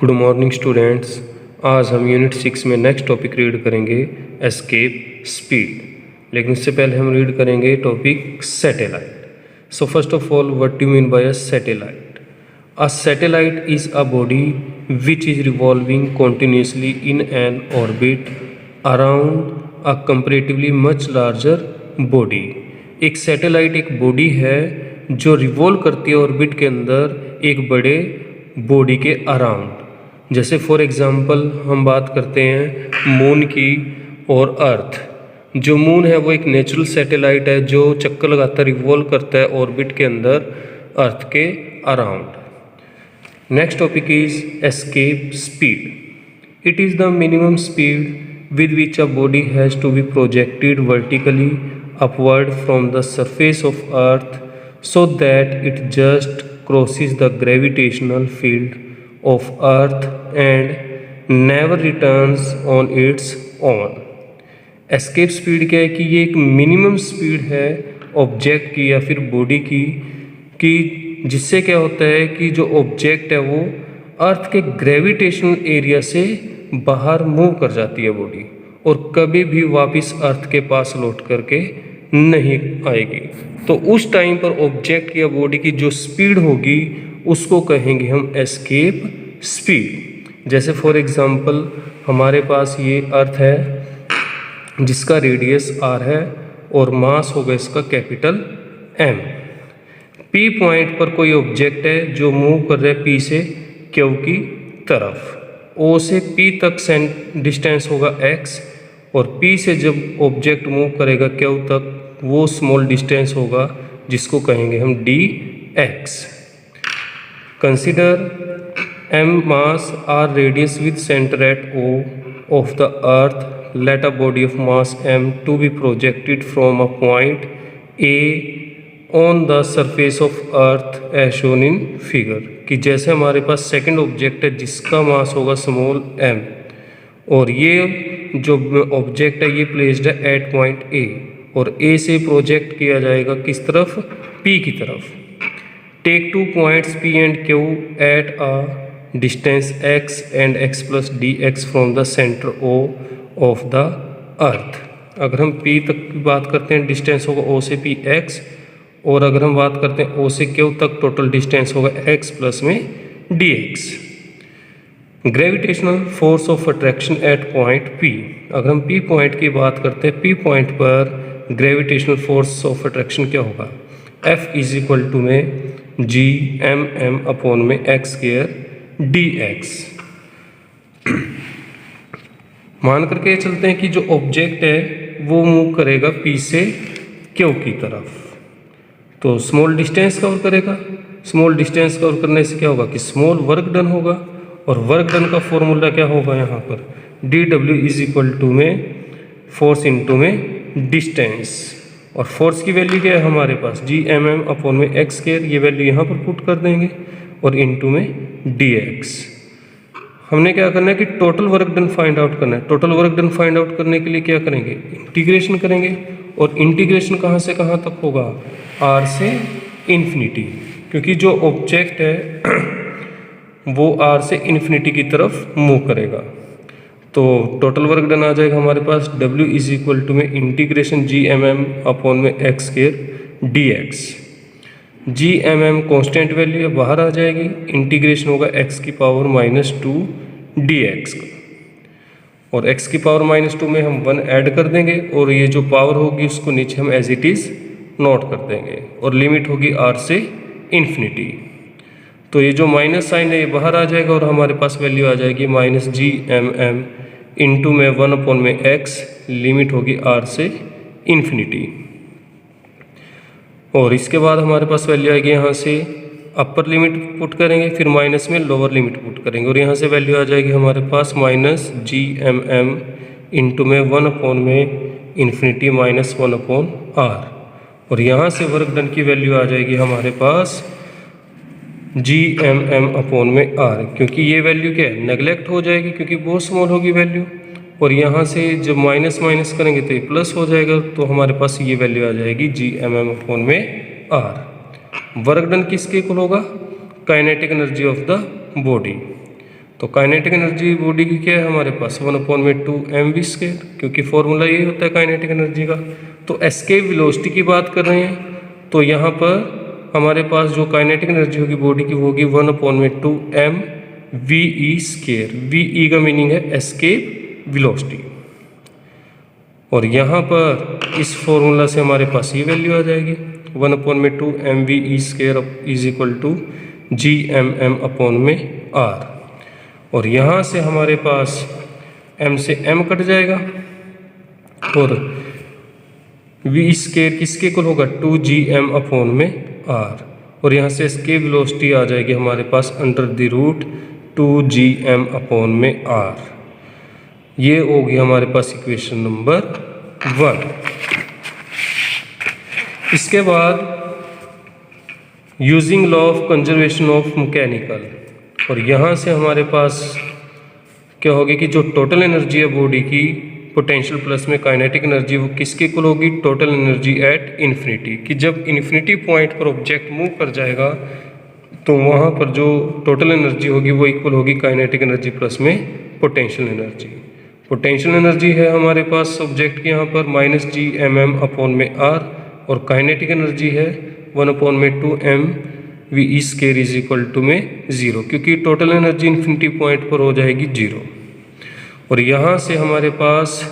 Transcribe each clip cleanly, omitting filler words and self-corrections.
Good morning students. आज हम unit 6 में नेक्स्ट टॉपिक रीड करेंगे एस्केप स्पीड। लेकिन उससे पहले हम रीड करेंगे topic satellite. So first of all, what do you mean by a satellite? A satellite is a body which is revolving continuously in an orbit around a comparatively much larger body. एक satellite एक body है जो revolve करती है orbit के अंदर एक बड़े बॉडी के अराउंड। जैसे फॉर एग्जांपल हम बात करते हैं मून की और अर्थ। जो मून है वो एक नेचुरल सैटेलाइट है जो चक्कर लगाता रिवॉल्व करता है ऑर्बिट के अंदर अर्थ के around. Next topic is escape speed. It is the minimum speed with which a body has to be projected vertically upward from the surface of earth so that it just crosses the gravitational field of earth and never returns on its own। Escape speed क्या है कि ये एक minimum speed है object की या फिर body की, कि जिससे क्या होता है कि जो ऑब्जेक्ट है वो अर्थ के ग्रेविटेशनल एरिया से बाहर मूव कर जाती है बॉडी और कभी भी वापस अर्थ के पास लौट करके नहीं आएगी। तो उस टाइम पर ऑब्जेक्ट या बॉडी की जो स्पीड होगी उसको कहेंगे हम एस्केप स्पीड। जैसे फॉर एग्जांपल हमारे पास ये अर्थ है जिसका रेडियस r है और मास होगा इसका कैपिटल M। P पॉइंट पर कोई ऑब्जेक्ट है जो मूव कर रहा है P से Q की तरफ। O से P तक डिस्टेंस होगा x और P से जब ऑब्जेक्ट मूव करेगा Q तक वो स्मॉल डिस्टेंस होगा जिसको कहेंगे हम dx। Consider m mass r radius with centre at O of the earth. Let a body of mass m to be projected from a point A on the surface of earth as shown in figure. कि जैसे हमारे पास second object है जिसका मास होगा small m और ये जो object है ये प्लेस्ड है एट पॉइंट A और A से प्रोजेक्ट किया जाएगा किस तरफ? P की तरफ। Take 2 points P and Q at a distance x and x plus dx from the centre O of the earth. अगर हम P तक की बात करते हैं डिस्टेंस होगा O से P x और अगर हम बात करते हैं O से Q तक टोटल डिस्टेंस होगा x प्लस में dx। Gravitational force of attraction at point P। अगर हम P पॉइंट की बात करते हैं P पॉइंट पर ग्रेविटेशनल फोर्स ऑफ अट्रैक्शन क्या होगा? F इज इक्वल टू में G(m)m अपॉन में x स्क्वायर dx। मान करके चलते हैं कि जो ऑब्जेक्ट है वो मूव करेगा P से Q की तरफ, तो स्मॉल डिस्टेंस कवर करेगा। स्मॉल डिस्टेंस कवर करने से क्या होगा कि स्मॉल वर्क डन होगा और वर्क डन का फॉर्मूला क्या होगा यहाँ पर? dW इज इक्वल टू में फोर्स इंटू में डिस्टेंस। और फोर्स की वैल्यू क्या है हमारे पास? G(m)m अपॉन में x स्क्वायर। ये वैल्यू यहाँ पर पुट कर देंगे और इंटू में dx। हमने क्या करना है कि total work done find out करना है। Total work done find out करने के लिए क्या करेंगे? इंटीग्रेशन करेंगे। और इंटीग्रेशन कहाँ से कहाँ तक होगा? r से इन्फिनिटी, क्योंकि जो ऑब्जेक्ट है वो r से इन्फिनिटी की तरफ मूव करेगा। तो टोटल वर्क डन आ जाएगा हमारे पास W इज इक्वल टू में इंटीग्रेशन G(m)m अपॉन में x square dx। G(m)m constant value है, बाहर आ जाएगी। इंटीग्रेशन होगा x की पावर -2 dx का और x की पावर -2 में हम 1 ऐड कर देंगे और ये जो पावर होगी उसको नीचे हम एज इट इज़ नोट कर देंगे और लिमिट होगी r से इन्फिनिटी। तो ये जो माइनस साइन है ये बाहर आ जाएगा और हमारे पास वैल्यू आ जाएगी -G(m)m इंटू में 1 अपॉन में x, लिमिट होगी r से इन्फिनिटी। और इसके बाद हमारे पास वैल्यू आएगी यहाँ से अपर लिमिट पुट करेंगे, फिर माइनस में लोअर लिमिट पुट करेंगे और यहाँ से वैल्यू आ जाएगी हमारे पास -G(m)m इंटू में 1 अपॉन में इन्फिनिटी -1 अपॉन r। और यहाँ से वर्क डन की वैल्यू आ जाएगी हमारे पास G(m)m अपॉन में r, क्योंकि ये वैल्यू क्या है? नेगलेक्ट हो जाएगी क्योंकि बहुत स्मॉल होगी वैल्यू। और यहाँ से जब माइनस माइनस करेंगे तो ये प्लस हो जाएगा, तो हमारे पास ये वैल्यू आ जाएगी G(m)m अपॉन में r। वर्क डन किसके इक्वल होगा? Kinetic energy of the body. तो तो काइनेटिक एनर्जी बॉडी की क्या है हमारे पास 1/2mv², क्योंकि फॉर्मूला यही होता है काइनेटिक एनर्जी का। तो एस्केप वेलोसिटी की बात कर रहे हैं, तो यहाँ पर हमारे पास जो काइनेटिक एनर्जी होगी बॉडी की वो होगी 1/2mve²। वी का मीनिंग है एस्केप वेलोसिटी, और यहाँ पर इस फॉर्मूला से हमारे पास ये वैल्यू आ जाएगी 1/2mve² is equal to gmm/r। और यहाँ से हमारे पास m से m कट जाएगा, और v² किसके इक्वल होगा 2gm/r। और यहाँ से एस्केप वेलोसिटी आ जाएगी हमारे पास √2gm/r। ये होगी हमारे पास इक्वेशन नंबर 1। इसके बाद using law of conservation of mechanical, और यहाँ से हमारे पास क्या होगी कि जो टोटल एनर्जी है बॉडी की पोटेंशियल प्लस में काइनेटिक एनर्जी, वो किसके इक्वल होगी टोटल एनर्जी एट इन्फिनिटी। कि जब इन्फिनिटी पॉइंट पर ऑब्जेक्ट मूव कर जाएगा तो वहाँ पर जो टोटल एनर्जी होगी वो इक्वल होगी काइनेटिक एनर्जी प्लस में पोटेंशियल एनर्जी। पोटेंशियल एनर्जी है हमारे पास ऑब्जेक्ट की यहाँ पर -gmm/r, और काइनेटिक एनर्जी है 1/2mve² इज इक्वल टू में 0, क्योंकि टोटल एनर्जी इन्फिनिटी पॉइंट पर हो जाएगी 0। और यहाँ से हमारे पास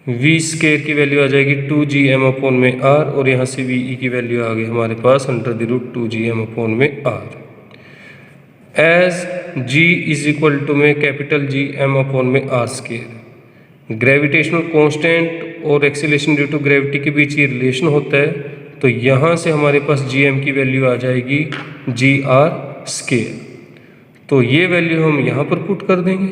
v² की वैल्यू आ जाएगी 2gm/r, और यहाँ से ve की वैल्यू आ गई हमारे पास √2gm/r। As g is equal to में कैपिटल Gm/r²। ग्रेविटेशनल कांस्टेंट और एक्सीलरेशन ड्यू टू ग्रेविटी के बीच ये रिलेशन होता है, तो यहाँ से हमारे पास gm की वैल्यू आ जाएगी gr²। तो ये वैल्यू हम यहाँ पर पुट कर देंगे,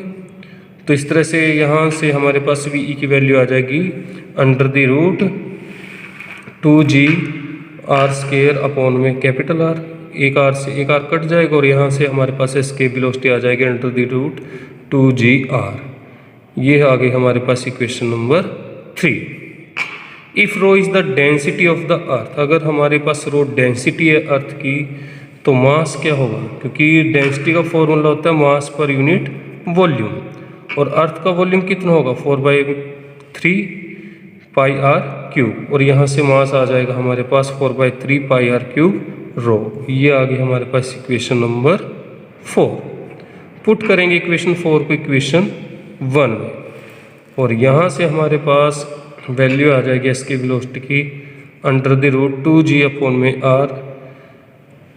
तो इस तरह से यहाँ से हमारे पास ve की वैल्यू आ जाएगी √2gr² में कैपिटल R। एक R से एक R कट जाएगा, और यहाँ से हमारे पास एस्केप वेलोसिटी आ जाएगी √2gr। ये आ गई हमारे पास equation number 3। If rho is the density of the earth, अगर हमारे पास रो डेंसिटी है अर्थ की, तो मास क्या होगा, क्योंकि डेंसिटी का फॉर्मूला होता है मास पर यूनिट वॉल्यूम, और अर्थ का वॉल्यूम कितना होगा 4/3πr³, और यहाँ से मास आ जाएगा हमारे पास 4/3πr³ रो। ये आ गई हमारे पास इक्वेशन नंबर 4। पुट करेंगे इक्वेशन 4 को इक्वेशन 1 में, और यहाँ से हमारे पास वैल्यू आ जाएगी एस्केप वेलोसिटी की √2g/r,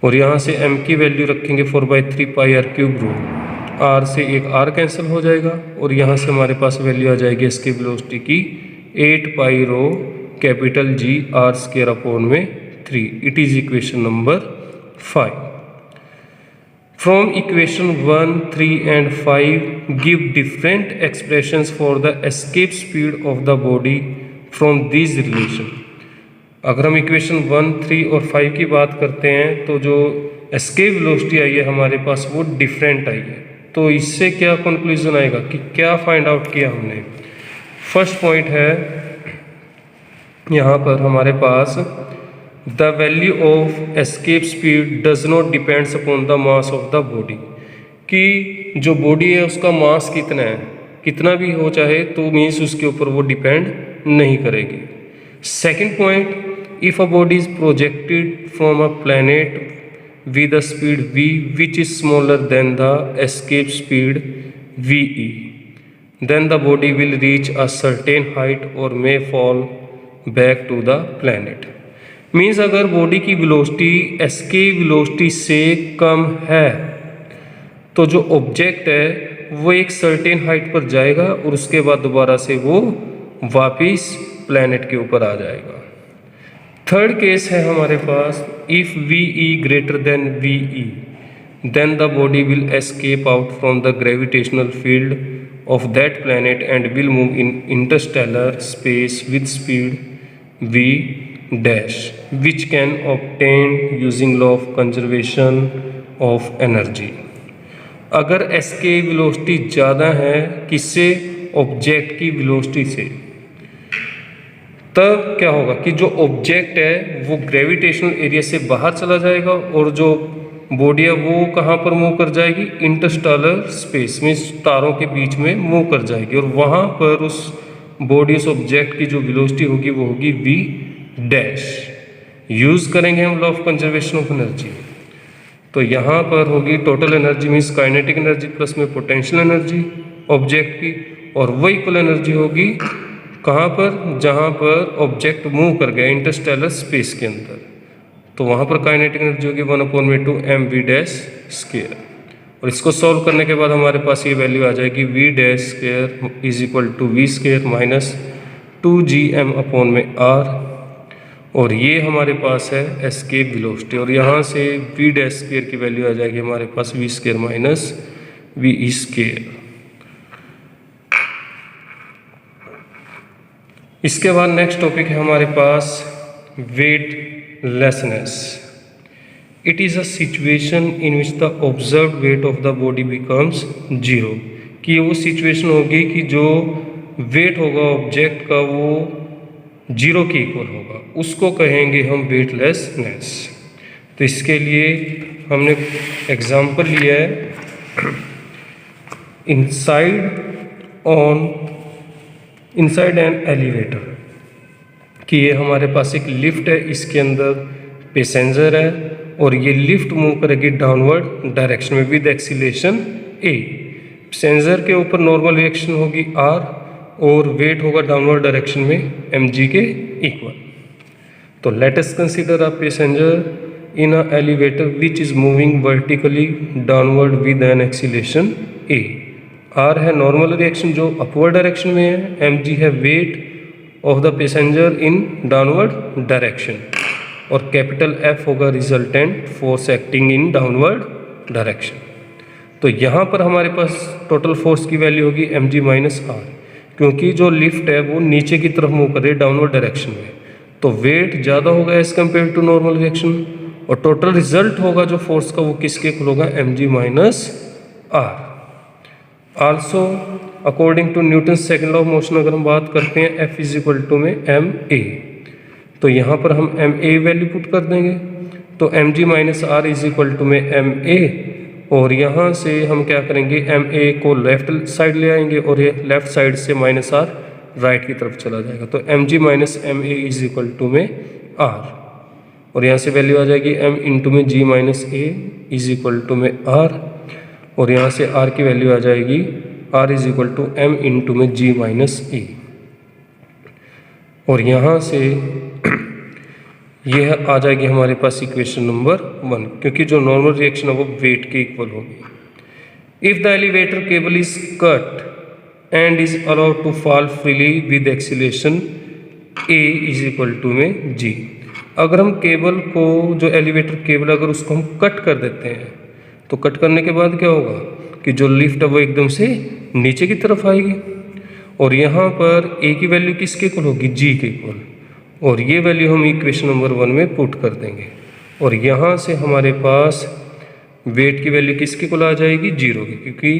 और यहाँ से m की वैल्यू रखेंगे 4/3πr³ रो। r से एक r कैंसिल हो जाएगा, और यहाँ से हमारे पास वैल्यू आ जाएगी एस्केप वेलोसिटी की 8πρ⍵gr²/3। It is equation number 5। From equation 1, 3 and 5 give different expressions for the escape speed of the body from these relation। अगर हम इक्वेशन 1, 3 और 5 की बात करते हैं, तो जो एस्केप वेलोसिटी आई है हमारे पास वो डिफरेंट आई है। तो इससे क्या कंक्लूजन आएगा कि क्या फाइंड आउट किया हमने। फर्स्ट पॉइंट है यहाँ पर हमारे पास the value of escape speed does not depends upon the mass of the body. कि जो बॉडी है उसका मास कितना है, कितना भी हो चाहे, तो मीन्स उसके ऊपर वो डिपेंड नहीं करेगी। Second point, if a body is projected from a planet with a speed v which is smaller than the escape speed ve, then the body will reach a certain height or may fall back to the planet। Means अगर body की velocity escape velocity से कम है तो जो object है वो एक certain height पर जाएगा और उसके बाद दोबारा से वो वापिस प्लैनेट के ऊपर आ जाएगा। थर्ड केस है हमारे पास, if ve greater than ve then the body will escape out from the gravitational field of that planet and will move in interstellar space with speed v dash which can obtain using law of conservation of energy। अगर escape velocity ज़्यादा है किससे, object की velocity से, तब क्या होगा कि जो ऑब्जेक्ट है वो ग्रेविटेशनल एरिया से बाहर चला जाएगा और जो बॉडी है वो कहाँ पर मूव कर जाएगी, इंटरस्टेलर स्पेस में तारों के बीच में मूव कर जाएगी, और वहाँ पर उस बॉडी उस ऑब्जेक्ट की जो वेलोसिटी होगी वो होगी v डैश। यूज़ करेंगे हम law of conservation of energy. तो यहाँ पर होगी total energy means kinetic energy plus में पोटेंशियल एनर्जी ऑब्जेक्ट की, और वो इक्वल एनर्जी होगी कहाँ पर, जहाँ पर ऑब्जेक्ट मूव कर गया इंटरस्टेलर स्पेस के अंदर। तो वहाँ पर काइनेटिक एनर्जी होगी 1/2 mv डैश स्क्वायर। और इसको सॉल्व करने के बाद हमारे पास ये वैल्यू आ जाएगी v dash square is equal to v square minus 2gm/r, और ये हमारे पास है एस्केप वेलोसिटी, और यहाँ से v डैश स्क्वायर की वैल्यू आ जाएगी हमारे पास v square minus v square. इसके बाद नेक्स्ट टॉपिक है हमारे पास weightlessness. It is a situation in which the observed weight of the body becomes zero, कि वो सिचुएशन होगी कि जो वेट होगा ऑब्जेक्ट का वो जीरो के इक्वल होगा, उसको कहेंगे हम वेटलेसनेस। तो इसके लिए हमने एग्जांपल लिया है इनसाइड एन एलिवेटर, कि ये हमारे पास एक लिफ्ट है, इसके अंदर पैसेंजर है और ये लिफ्ट मूव करेगी डाउनवर्ड डायरेक्शन में विद एक्सीलरेशन a। पैसेंजर के ऊपर नॉर्मल रिएक्शन होगी r और वेट होगा डाउनवर्ड डायरेक्शन में mg के इक्वल। तो let us consider a passenger in a elevator which is moving vertically downward with an acceleration a। r है नॉर्मल रिएक्शन जो अपवर्ड डायरेक्शन में है, mg है weight of the passenger in downward direction, और capital F होगा resultant force acting in downward direction. तो यहाँ पर हमारे पास टोटल फोर्स की वैल्यू होगी mg माइनस r, क्योंकि जो लिफ्ट है वो नीचे की तरफ मूव कर रही है डाउनवर्ड डायरेक्शन में, तो वेट ज़्यादा होगा as compare to normal reaction, और टोटल रिजल्ट होगा जो फोर्स का वो किसके इक्वल होगा, mg minus r। Also according to Newton second law of motion अगर हम बात करते हैं F इज इक्वल टू में ma, तो यहाँ पर हम ma वैल्यू पुट कर देंगे, तो mg minus r is equal to में ma, और यहाँ से हम क्या करेंगे ma को लेफ्ट साइड ले आएंगे और ये लेफ्ट साइड से माइनस r राइट की तरफ चला जाएगा, तो mg minus ma is equal to में r, और यहाँ से वैल्यू आ जाएगी m इंटू में g minus a is equal to में r, और यहाँ से r की वैल्यू आ जाएगी r is equal to m into में g माइनस a, और यहाँ से यह आ जाएगी हमारे पास इक्वेशन नंबर 1, क्योंकि जो नॉर्मल रिएक्शन है वो वेट के इक्वल होगी। If the elevator cable is cut and is allowed to fall freely with acceleration a is equal to में g। अगर हम केबल को, जो एलिवेटर केबल अगर उसको हम कट कर देते हैं, तो कट करने के बाद क्या होगा कि जो लिफ्ट है वो एकदम से नीचे की तरफ आएगी, और यहाँ पर a की वैल्यू किसके इक्वल होगी, g के इक्वल, और ये वैल्यू हम इक्वेशन नंबर 1 में पुट कर देंगे, और यहाँ से हमारे पास वेट की वैल्यू किसके इक्वल आ जाएगी, 0 की, क्योंकि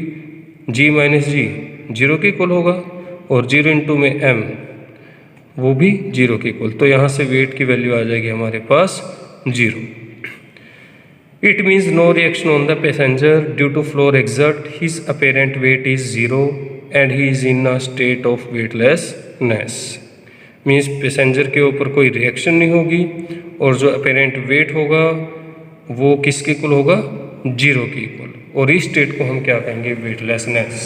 g माइनस जी 0 के इक्वल होगा, और 0 इंटू में m वो भी 0 के इक्वल, तो यहाँ से वेट की वैल्यू आ जाएगी हमारे पास 0। It means no reaction on the passenger due to floor exert his apparent weight is 0 and he is in a state of weightlessness. Means passenger के ऊपर कोई रिएक्शन नहीं होगी, और जो अपेरेंट वेट होगा वो किसके इक्वल होगा, 0 के इक्वल, और इस स्टेट को हम क्या कहेंगे, वेटलेसनेस।